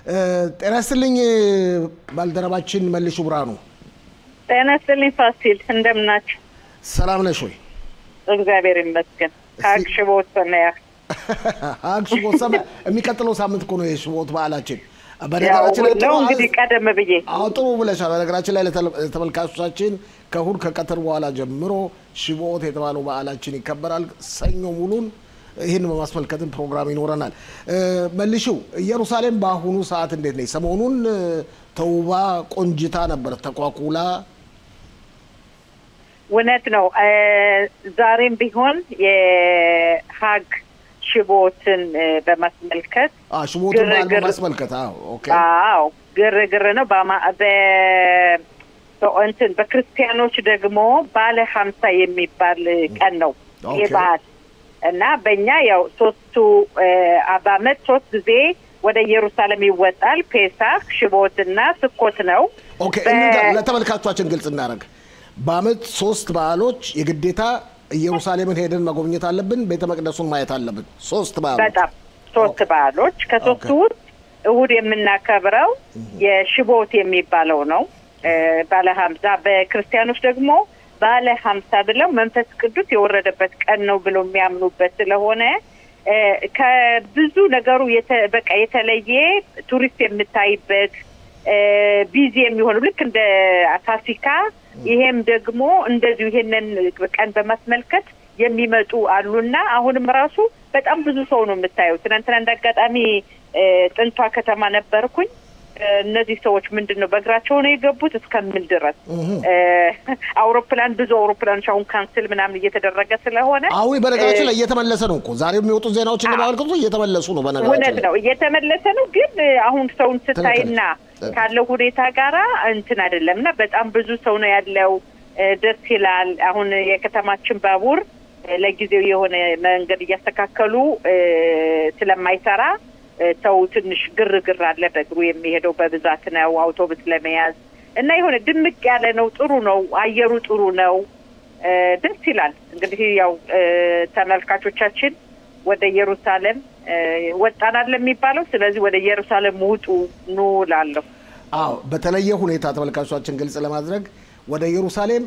ጤና ይስጥልኝ ባልደረባችን መልሹ ብርሃኑ። ጤና ይስጥልኝ ፋሲል እንደምናችሁ? ሰላም ነሽ ወይ? እግዚአብሔር ይመስገን። አክሽቦት ሰማያ አክሽቦት ሰማያ የሚቀጥለው ሳምንት እኮ ነው የሽቦት በዓላችን። በነገራችን ላይ ነው እንግዲህ ቀደም ብዬ ጥሩ ብለሻል። በነገራችን ላይ ለተመልካቾቻችን ከእሑድ ከቀትር በኋላ ጀምሮ ሽቦት የተባለው በዓላችን ይከበራል። ሰኞ ሙሉን ይሄን በማስመልከትም ፕሮግራም ይኖረናል። መልሽው ኢየሩሳሌም በአሁኑ ሰዓት እንዴት ነች? ሰሞኑን ተውባ ቆንጅታ ነበር ተቋቁላ። እውነት ነው። ዛሬም ቢሆን የሀግ ሽቦትን በማስመልከት ሽቦትን በማስመልከት ኦኬ ግርግር ነው። በእንትን በክርስቲያኖች ደግሞ ባለ 50 የሚባል ቀን ነው ይሄ በዓል እና በእኛ ያው ሶስቱ በዓመት 3 ጊዜ ወደ ኢየሩሳሌም ይወጣል። ፔሳህ፣ ሽቦትና ስኮት ነው። ኦኬ ለተመልካቾቻችን ግልጽ እናደርግ። በዓመት 3 በዓሎች የግዴታ ኢየሩሳሌምን ሄደን መጎብኘት አለብን። ቤተ መቅደሱን ማየት አለብን። 3 በዓሎች በጣም 3 በዓሎች ከ3ቱ ውስጥ እሑድ የምናከብረው የሽቦት የሚባለው ነው ባለ 50። በክርስቲያኖች ደግሞ ባለ 50 ብለው መንፈስ ቅዱስ የወረደበት ቀን ነው ብለው የሚያምኑበት ስለሆነ ከብዙ ነገሩ በቃ የተለየ ቱሪስት የምታይበት ቢዚ የሚሆኑ ልክ እንደ ፋሲካ ይሄም ደግሞ እንደዚሁ ይሄንን ቀን በማስመልከት የሚመጡ አሉና አሁንም ራሱ በጣም ብዙ ሰው ነው የምታየው። ትናንትና እንዳጋጣሚ ጥንቷ ከተማ ነበርኩኝ። እነዚህ ሰዎች ምንድነው በእግራቸው ነው የገቡት እስከምን ድረስ አውሮፕላን ብዙ አውሮፕላኖች አሁን ካንሰል ምናምን እየተደረገ ስለሆነ በነገራችን ላይ እየተመለሰ ነው እኮ ዛሬ የሚወጡ ዜናዎች እንደማልከቱ እየተመለሱ ነው። በነገራችን እውነት ነው እየተመለሰ ነው። ግን አሁን ሰውን ስታይና ካለው ሁኔታ ጋራ እንትን አይደለምና በጣም ብዙ ሰው ነው ያለው። ደስ ይላል። አሁን የከተማችን ባቡር ለጊዜው የሆነ መንገድ እያስተካከሉ ስለማይሰራ ሰው ትንሽ ግርግር አለ። በእግሩ የሚሄደው በብዛት ነው አውቶቡስ ለመያዝ እና የሆነ ድምቅ ያለ ነው። ጥሩ ነው። አየሩ ጥሩ ነው። ደስ ይላል። እንግዲህ ያው ተመልካቾቻችን ወደ ኢየሩሳሌም ወጣናል ለሚባለው ስለዚህ ወደ ኢየሩሳሌም ውጡ ኑ ላለው በተለየ ሁኔታ ተመልካቾቻችን ግልጽ ለማድረግ ወደ ኢየሩሳሌም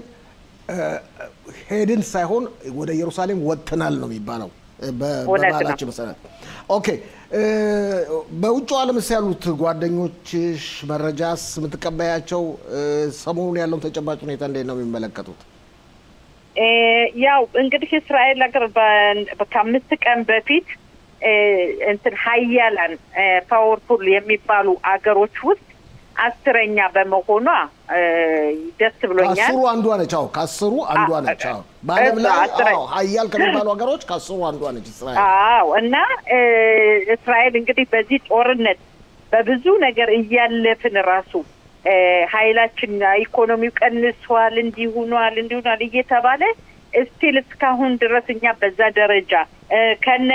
ሄድን ሳይሆን ወደ ኢየሩሳሌም ወጥተናል ነው የሚባለው በባህላችን መሰረት። ኦኬ በውጭ ዓለም ያሉት ጓደኞችሽ መረጃስ የምትቀበያቸው ሰሞኑን ያለው ተጨባጭ ሁኔታ እንዴት ነው የሚመለከቱት? ያው እንግዲህ እስራኤል ሀገር በ5 ቀን በፊት እንትን ሀያላን ፓወርፉል የሚባሉ አገሮች ውስጥ 10ኛ በመሆኗ ደስ ብሎኛል። ከ10 አንዷ ነች። ከ10 አንዷ ነች። በዓለም ላይ ሀያል ከሚባሉ ሀገሮች ከ10 አንዷ ነች እስራኤል። እና እስራኤል እንግዲህ በዚህ ጦርነት በብዙ ነገር እያለፍን ራሱ ኃይላችን ኢኮኖሚው ቀንሷል እንዲሆኗል እየተባለ እስቲል እስካሁን ድረስ እኛ በዛ ደረጃ ከነ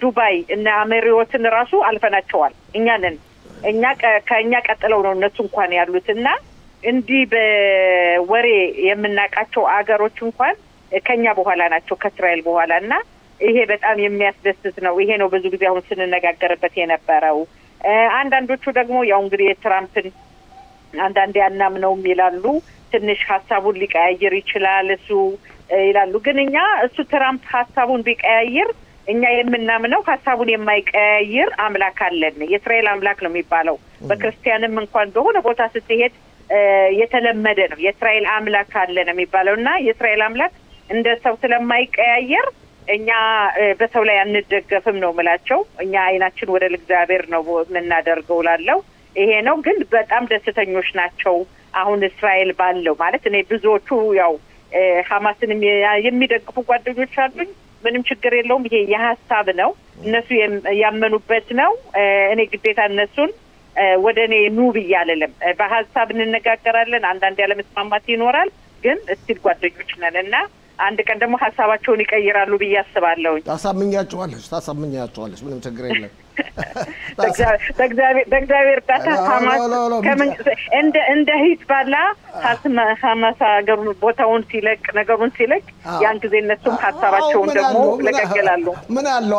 ዱባይ እና አሜሪካን ራሱ አልፈናቸዋል። እኛ ከኛ ቀጥለው ነው እነሱ እንኳን ያሉትና እንዲህ በወሬ የምናቃቸው አገሮች እንኳን ከኛ በኋላ ናቸው ከእስራኤል በኋላና ይሄ በጣም የሚያስደስት ነው። ይሄ ነው ብዙ ጊዜ አሁን ስንነጋገርበት የነበረው። አንዳንዶቹ ደግሞ ያው እንግዲህ የትራምፕን አንዳንዴ አናምነውም ይላሉ። ትንሽ ሐሳቡን ሊቀያየር ይችላል እሱ ይላሉ። ግን እኛ እሱ ትራምፕ ሐሳቡን ቢቀያየር እኛ የምናምነው ሐሳቡን የማይቀያየር አምላክ አለን። የእስራኤል አምላክ ነው የሚባለው። በክርስቲያንም እንኳን በሆነ ቦታ ስትሄድ የተለመደ ነው የእስራኤል አምላክ አለን የሚባለውና የእስራኤል አምላክ እንደ ሰው ስለማይቀያየር እኛ በሰው ላይ አንደገፍም ነው የምላቸው። እኛ አይናችን ወደ እግዚአብሔር ነው የምናደርገው ላለው ይሄ ነው። ግን በጣም ደስተኞች ናቸው አሁን እስራኤል ባለው ማለት እኔ ብዙዎቹ ያው ሐማስን የሚደግፉ ጓደኞች አሉኝ። ምንም ችግር የለውም። ይሄ የሐሳብ ነው እነሱ ያመኑበት ነው። እኔ ግዴታ እነሱን ወደኔ ኑ ብያለለም። በሐሳብ እንነጋገራለን። አንዳንድ ያለመስማማት ይኖራል። ግን እስቲል ጓደኞች ነንና አንድ ቀን ደግሞ ሐሳባቸውን ይቀይራሉ ብያስባለሁ። ታሳምኛቸዋለሽ ምንም ችግር የለም። በእግዚአብሔር ዳታ ሐማስ እንደ ሂዝቦላ ሐማስ ሀገሩን ቦታውን ሲለቅ ነገሩን ሲለቅ ያን ጊዜ እነሱም ሐሳባቸውን ደግሞ ለቀቀላሉ። ምን አለው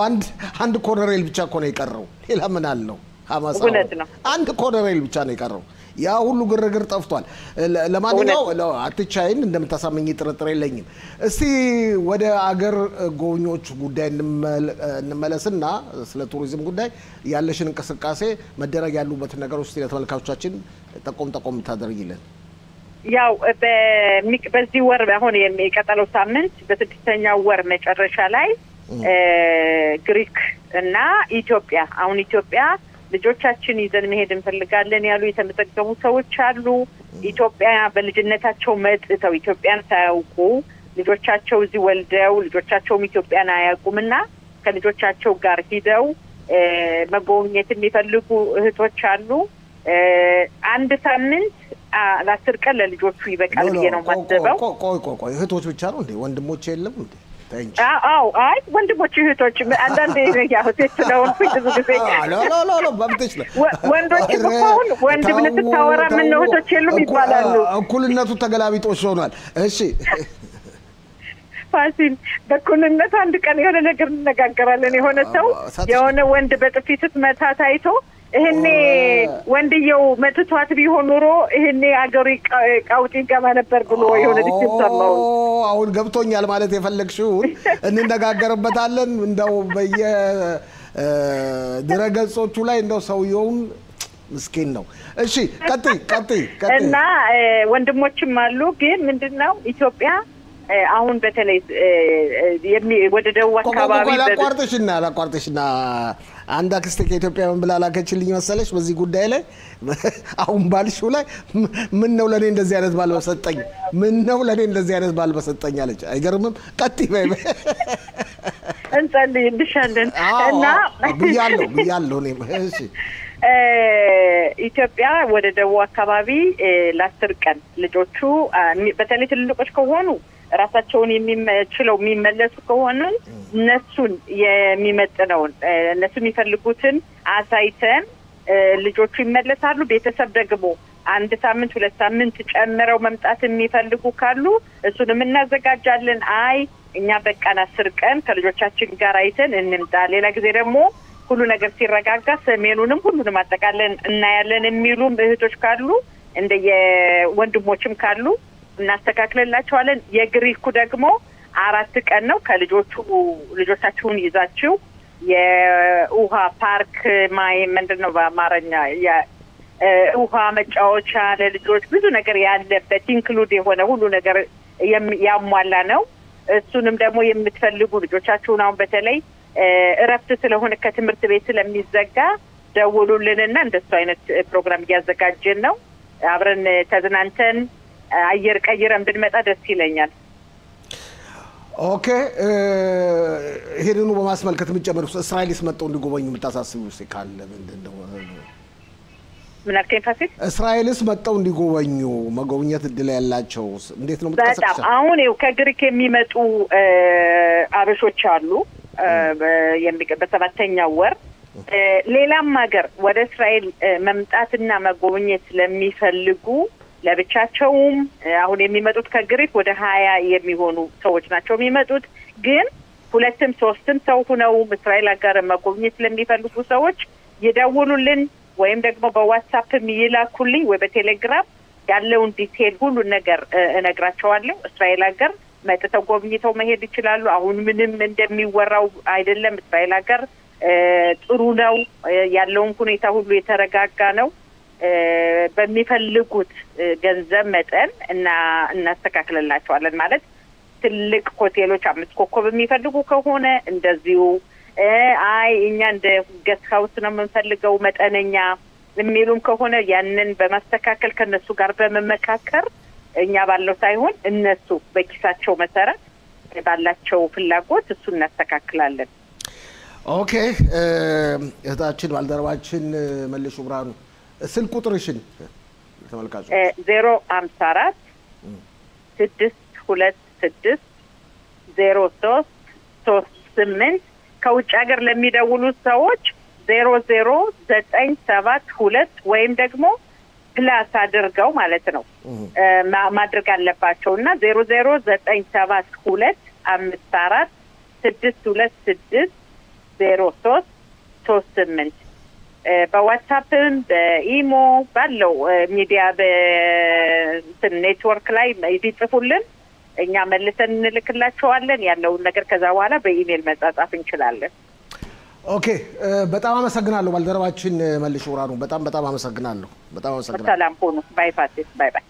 አንድ ኮሎኔል ብቻ እኮ ነው የቀረው። ሌላ ምን አለው? ሐማስ አንድ ኮሎኔል ብቻ ነው የቀረው ያ ሁሉ ግርግር ጠፍቷል ለማንኛውም አትቻይን እንደምታሳመኝ ጥርጥር የለኝም እስቲ ወደ አገር ጎብኚዎች ጉዳይ እንመለስና ስለ ቱሪዝም ጉዳይ ያለሽን እንቅስቃሴ መደረግ ያሉበት ነገሮች ለተመልካቾቻችን ጠቆም ታደርጊልን ያው በዚህ ወር አሁን የሚቀጥለው ሳምንት በስድስተኛው ወር መጨረሻ ላይ ግሪክ እና ኢትዮጵያ አሁን ኢትዮጵያ ልጆቻችን ይዘን መሄድ እንፈልጋለን ያሉ የተመዘገቡ ሰዎች አሉ ኢትዮጵያ በልጅነታቸው መጥተው ኢትዮጵያን ሳያውቁ ልጆቻቸው እዚህ ወልደው ልጆቻቸውም ኢትዮጵያን አያውቁምና ከልጆቻቸው ጋር ሂደው መጎብኘት የሚፈልጉ እህቶች አሉ አንድ ሳምንት ለ10 ቀን ለልጆቹ ይበቃል ብዬ ነው ማስበው ቆይ እህቶች ብቻ ነው እንዴ ወንድሞች የለም እንዴ አይ ወንድሞች እህቶች አንዳንዴ ያው ስለሆነ ብዙ ጊዜ ሎ በምትሽ ነው ወንዶች ብቻውን ወንድ ብለህ ተታወራ ምን ነው እህቶች የሉም ይባላሉ እኩልነቱ ተገላቢጦሽ ሆኗል እሺ ፋሲል በኩልነት አንድ ቀን የሆነ ነገር እንነጋገራለን የሆነ ሰው የሆነ ወንድ በጥፊ ስትመታ ታይቶ ይሄኔ ወንድየው መትቷት ቢሆን ኖሮ ይሄኔ አገሩ ቃውጢ ገባ ነበር ብሎ የሆነ ዲስኩሰማው አሁን ገብቶኛል ማለት የፈለግሽው እንነጋገርበታለን እንደው በየ ድረገጾቹ ላይ እንደው ሰውየውን ምስኪን ነው እሺ ቀጥይ እና ወንድሞችም አሉ ግን ምንድነው ኢትዮጵያ አሁን በተለይ ወደ ደቡብ አካባቢ ላቋርጥሽና አንድ አክስቴ ከኢትዮጵያ ምን ብላ ላከችልኝ መሰለሽ በዚህ ጉዳይ ላይ አሁን ባልሽው ላይ ምን ነው ለኔ እንደዚህ አይነት ባል በሰጠኝ አለች አይገርምም ቀጥይ በይ እንጸልይልሻለን እና ብያለሁ እኔ እሺ ኢትዮጵያ ወደ ደቡብ አካባቢ ለ10 ቀን ልጆቹ በተለይ ትልልቆች ከሆኑ ራሳቸውን የሚመለሱ ከሆነ እነሱን የሚመጥነውን እነሱ የሚፈልጉትን አሳይተን ልጆቹ ይመለሳሉ ቤተሰብ ደግሞ አንድ ሳምንት 2 ሳምንት ጨምረው መምጣት የሚፈልጉ ካሉ እሱንም እናዘጋጃለን አይ እኛ በቃና 10 ቀን ከልጆቻችን ጋር አይተን እንምጣ ሌላ ጊዜ ደግሞ ሁሉ ነገር ሲረጋጋ ሰሜኑንም ሁሉንም አጠቃለን እናያለን የሚሉም እህቶች ካሉ እንደየወንድሞችም ካሉ እናስተካክለላቸዋለን የግሪኩ ደግሞ 4 ቀን ነው ልጆቻችሁን ይዛችሁ የውሃ ፓርክ ማይ ምንድነው በአማርኛ የውሃ መጫወቻ ለልጆች ብዙ ነገር ያለበት ኢንክሉድ የሆነ ሁሉ ነገር ያሟላ ነው እሱንም ደግሞ የምትፈልጉ ልጆቻችሁን አሁን በተለይ እረፍት ስለሆነ ከትምህርት ቤት ስለሚዘጋ ደውሉልንና እንደሱ አይነት ፕሮግራም ያዘጋጀን ነው አብረን ተዝናንተን አየር ቀይረን ብንመጣ ደስ ይለኛል ኦኬ ይሄንኑ በማስመልከት ምንጨምሩ እስራኤልስ መጣው እንዲጎበኙ የምታሳስቡት ሲካል ምንድነው ምን አልከኝ ፋሲል እስራኤልስ መጣው እንዲጎበኙ መጎብኘት እድል ያላቸው እንዴት ነው በጣም አሁን ከግሪክ የሚመጡ አበሾች አሉ በሰባተኛው ወር ሌላም ሀገር ወደ እስራኤል መምጣትና መጎብኘት ለሚፈልጉ ለብቻቸውም አሁን የሚመጡት ከግሪክ ወደ 20 የሚሆኑ ሰዎች ናቸው የሚመጡት ግን 2ም 3ም ሰው ሆነው እስራኤል ሀገር መጎብኘት ለሚፈልጉ ሰዎች ይደውሉልን ወይም ደግሞ በዋትስአፕም ይላኩልኝ ወይ በቴሌግራም ያለውን ዲቴል ሁሉ ነገር እነግራቸዋለሁ እስራኤል ሀገር መጥተው ጎብኝተው መሄድ ይችላሉ አሁን ምንም እንደሚወራው አይደለም እስራኤል ሀገር ጥሩ ነው ያለውን ሁኔታ ሁሉ የተረጋጋ ነው በሚፈልጉት ገንዘብ መጠን እና እናስተካክለላቸዋለን ማለት ትልቅ ሆቴሎች 5 ኮከብ የሚፈልጉ ከሆነ እንደዚሁ አይ እኛ እንደ ገስት ሃውስ ነው የምንፈልገው መጠነኛ የሚሉም ከሆነ ያንን በማስተካከል ከነሱ ጋር በመመካከር እኛ ባለው ሳይሆን እነሱ በኪሳቸው መሰረት ባላቸው ፍላጎት እሱ እናስተካክላለን ኦኬ እህታችን ባልደረባችን መልሹ ብርሃኑ ስልክ ቁጥርሽን ተመልካቾች 054 626 0338 ከውጭ ሀገር ለሚደውሉ ሰዎች 00972 ወይም ደግሞ ፕላስ አድርገው ማለት ነው ማድረግ አለባቸውና 00972 54 626 0338 በዋትስአፕም በኢሞ ባለው ሚዲያ በኔትወርክ ላይ ቢጽፉልን እኛ መልሰን እንልክላቸዋለን ያለውን ነገር ከዛ በኋላ በኢሜል መጻጻፍ እንችላለን። ኦኬ በጣም አመሰግናለሁ ባልደረባችን መልሽ ወራኑ በጣም አመሰግናለሁ። ሰላም ሁኑ። ባይ ፋሲል ባይ ባይ